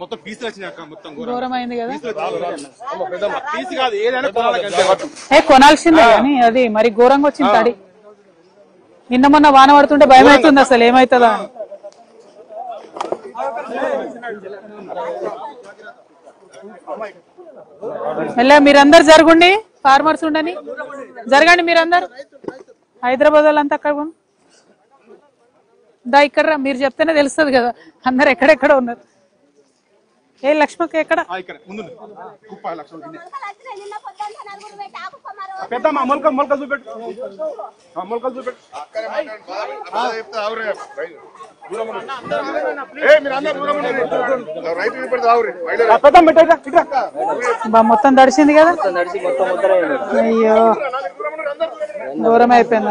మొత్తం పీసులు వచ్చినాక మొత్తం ఘోరమైంది కదా. పీసు కాదు ఏదైనా కొనాల్సిందే కానీ అది మరి ఘోరంగా వచ్చింది తడి. నిన్న మొన్న వాన పడుతుంటే భయం అవుతుంది అసలు ఏమైతుందా అని. మీరందరు జరగండి, ఫార్మర్స్ ఉండని జరగండి మీరందరు. హైదరాబాద్ వాళ్ళంతా అక్కడ దా ఇక్కడ మీరు చెప్తేనే తెలుస్తుంది కదా అందరు ఎక్కడెక్కడ ఉన్నారు. ఏ లక్ష్మక్క ఎక్కడ మొత్తం దడిచింది కదా. అయ్యో దూరం అయిపోయింది.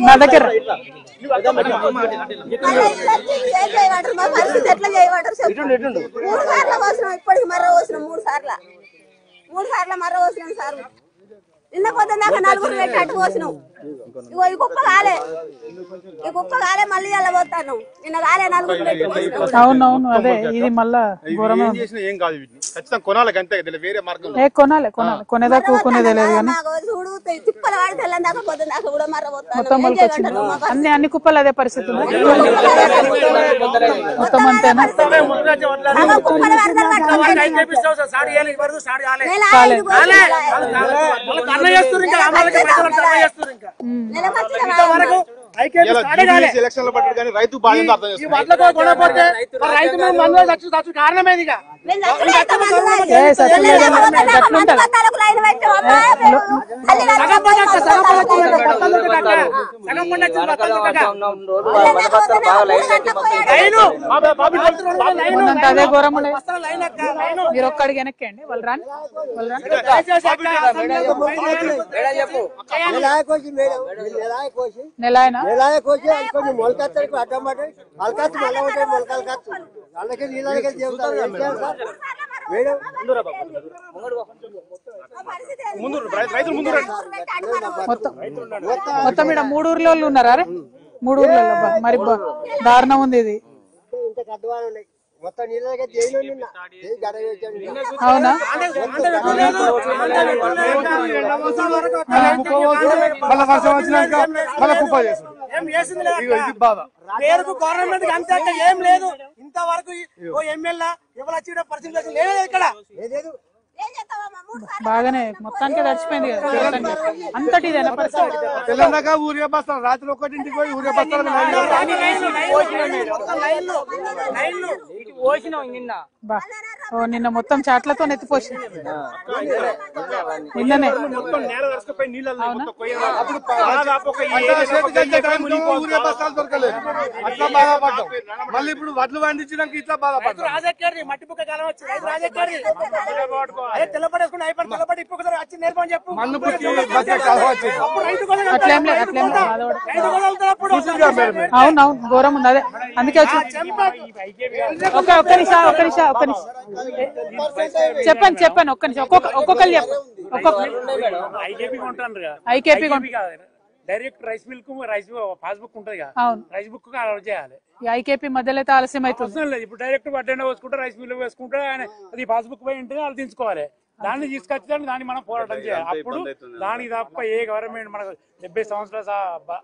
నా దగ్గర మూడు సార్లు మర్ర పోసినాం సార్. నిన్న పొద్దున్నాక నలుగురు పెట్టి అట్టు పోసినాం. ఇగో ఈ కుప్ప కాలే మళ్ళీ అలా పోతాను. నిన్న కాలే నలుగురు పెట్టి. అవునవును అదే ఇది మళ్ళా ఏం కాదు ఖచ్చితంగా కొనాలి అంతే వేరే మార్గం కొనాలి కొనేదాకా కూకునేదే లేదు కానీ చూడు తిప్పలు వాడి తెల్లందాకా పొద్దున్నాక కూడా మర్ర పోతాను. అన్ని కుప్పలు అదే పరిస్థితి ఉంది మొత్తం అంతేనా. రైతు కారణమేది అదే ఘోరం. మీరు ఒక్కడికి వెనక్కండి వాళ్ళు రాని నెలాయన మొత్తం ఇక్కడ 3 ఊర్ల వాళ్ళు ఉన్నారా? 3 ఊర్లలో మరి దారుణం ఉంది ఇది. అవునా పేరుకు గవర్నమెంట్ అంతే ఏం లేదు. ఇంతవరకు ఎమ్మెల్యే ఎవరు వచ్చి పరిస్థితి లేదు ఇక్కడ. బాగానే మొత్తానికి తడిచిపోయింది కదా అంతటి తెలంగాణ ఊరిగా బస్తాలు రాత్రి 1ంటికి పోయి ఊరిగా బస్తాలు నిన్న మొత్తం చాట్లతో ఎత్తిపోసి నిన్ననే బస్తాలు దొరకలేదు. అట్లా బాధపడ్డాం. మళ్ళీ ఇప్పుడు వడ్లు పండించడానికి ఇట్లా బాధపడ్డాం. మట్టి బుక్క కాలం వచ్చింది. తెల్లపడేసుకుని అయిపోయి తెల్లపడి ఇప్పుడు వచ్చి నేర్పని చెప్పు. అవునవును ఘోరం ఉంది అదే అందుకే వచ్చి ఒక్క నిమిషం చెప్పండి ఒక్క నిమిషం ఒక్కొక్కరు IKP direct rice milk pass book ఉంటుంది కదా రైస్ బుక్ అలౌట్ చేయాలి. ఐకేపీ మధ్యలో అయితే ఆలస్యం అవుతుంది. ఇప్పుడు డైరెక్ట్ వడ్డెండ వేసుకుంటే రైస్ మిల్ వేసుకుంటే అది పాస్ బుక్ పోయి ఉంటే వాళ్ళు తీసుకోవాలి. దాన్ని తీసుకొచ్చి దాన్ని మనం పోరాటం చేయాలి. అప్పుడు దానికి తప్ప ఏ గవర్నమెంట్ మనకు 70 సంవత్సరాలు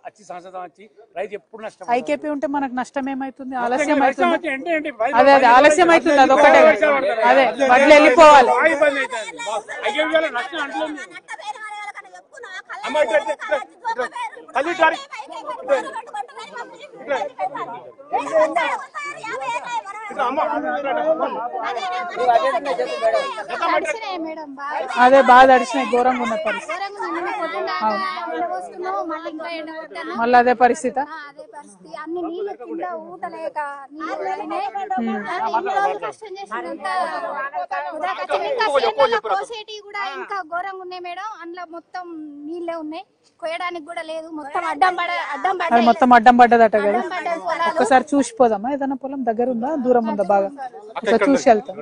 వచ్చి సంవత్సరం వచ్చి రైతు ఎప్పుడు నష్టం. ఐకేపీ ఉంటే మనకు నష్టం ఏమైతుంది? ఆలస్యం అవుతుంది. అదే ఆలస్యం అవుతుంది. అదొకటే అదే వడ్లు వెళ్ళిపోవాలి. నష్టం అంటే అదే బాగా తడిచినాయి ఘోరంగా ఉన్న పరిస్థితి. ఎండవస్తున్నావు మళ్ళీ ఇంకా ఎండగొట్టాను మళ్ళీ అదే పరిస్థితి. అదే పరిస్థితి అన్ని నీళ్ళు కింద ఊటలేక నీళ్ళు వెళ్ళినాయి. ఇన్ని రోజులు కష్టం చేసినంత కోసేటి కూడా ఇంకా ఘోరంగా ఉన్నాయి మేడం. అందులో మొత్తం నీళ్ళే ఉన్నాయి, కోయడానికి కూడా లేదు. మొత్తం అది మొత్తం అడ్డం పడ్డదట కదా. ఒకసారి చూసిపోదామా? ఏదైనా పొలం దగ్గర ఉందా దూరం ఉందా? బాగా ఒకసారి చూసి వెళ్తాం.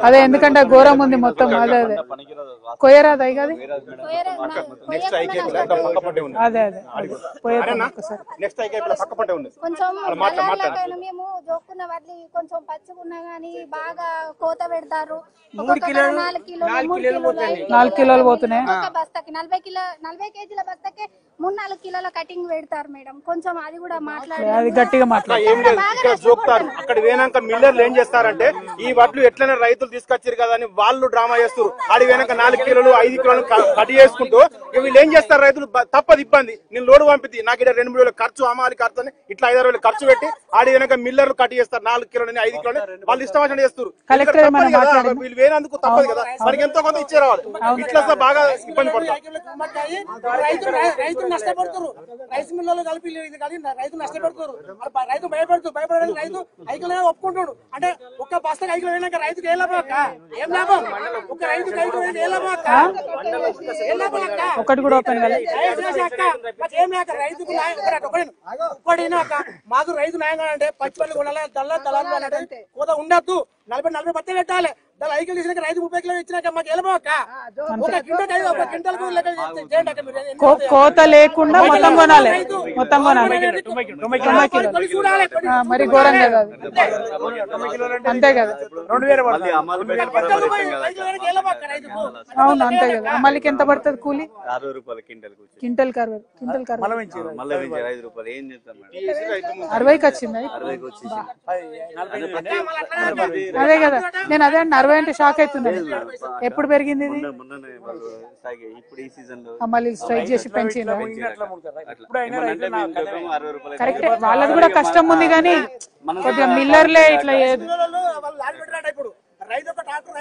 అదే ఎందుకంటే ఘోరం ఉంది మొత్తం. అదే అదే కొయ్యరాదు అయి కదా. అదే అదే కొంచెం మేము జోక్కున్న వడ్లు కొంచెం పచ్చిగున్నా గానీ బాగా కోత పెడతారు. 4 కిలోలు పోతున్నాయి బస్తాకి 40 కేజీల బస్తాకి 3-4 కిలోల కటింగ్ పెడతారు మేడం. కొంచెం అది కూడా మాట్లాడారు. అది గట్టిగా మాట్లాడారు. చూపుతారు. అక్కడ వేనాక మిల్లర్లు ఏం చేస్తారంటే ఈ వడ్లు ఎట్లైనా రైతులు తీసుకొచ్చారు కదా అని వాళ్ళు డ్రామా చేస్తారు. ఆడి వెనక 4 కిలోలు 5 కిలోలు కట్ చేసుకుంటూ వీళ్ళు ఏం చేస్తారు, రైతులు తప్పదు ఇబ్బంది. నేను లోడు పంపితే నాకు ఇక్కడ 2-3 వేల ఖర్చు, అమ్మాలి ఖర్చు అని ఇట్లా 5-6 వేలు ఖర్చు పెట్టి ఆడి వెనక మిల్లర్లు కట్ చేస్తారు. 4 కిలోలని 5 కిలోని వాళ్ళు ఇష్టం వచ్చినట్టు చేస్తారు. వీళ్ళు వేనందుకు తప్పదు కదా, మనకి ఎంతో కొంత ఇచ్చే రావాలి. ఇట్లా బాగా ఇబ్బంది పడతారు. రైతులు నష్టపడుతారు. రైస్ మిల్లు కలిపి రైతు నష్టపెడతారు. రైతు భయపడడానికి రైతు 5 కిలో ఒప్పుకుంటాడు. అంటే ఒక్క బస్తాకి 5 కిలో అయినాక రైతుకి ఏ లాభం అక్క? ఏం లాభం? ఒక రైతుకి 5 కిలో ఏ లాభం అక్క? ఏం లాభం అక్క? ఒకటి కూడా ఓపెన్ కదా. ఏం లేక రైతుకు ఒక్కడైనా అక్క మాకు రైతు న్యాయంగా అంటే పచ్చిపల్లి కొనాలి, దళాలు కోత ఉండద్దు. 40 బత్త పెట్టాలి. దాని 5 కిలో తీసినాక రైతు 30 కిలో ఇచ్చినాక మాకు వెళ్ళబో అక్క. ఒక క్వింటల్ కోత లేకుండా మొత్తం కొనాలి. మొత్తం కొనాలి మరి ఘోరంగా కాదు. అంతే కదా. అవును అంతే కదా. మళ్ళీకి ఎంత పడుతుంది కూలి? 60 రూపాయలు క్వింటల్ 60కి వచ్చింది. అదే కదా. నేను అదే 40 అంటే షాక్ అవుతున్నాను. ఎప్పుడు పెరిగింది ఇది? మళ్ళీ స్ట్రైక్ చేసి పెంచింది. కరెక్ట్, వాళ్ళది కూడా కష్టం ఉంది కానీ కొద్దిగా మిల్లర్లే ఇట్లా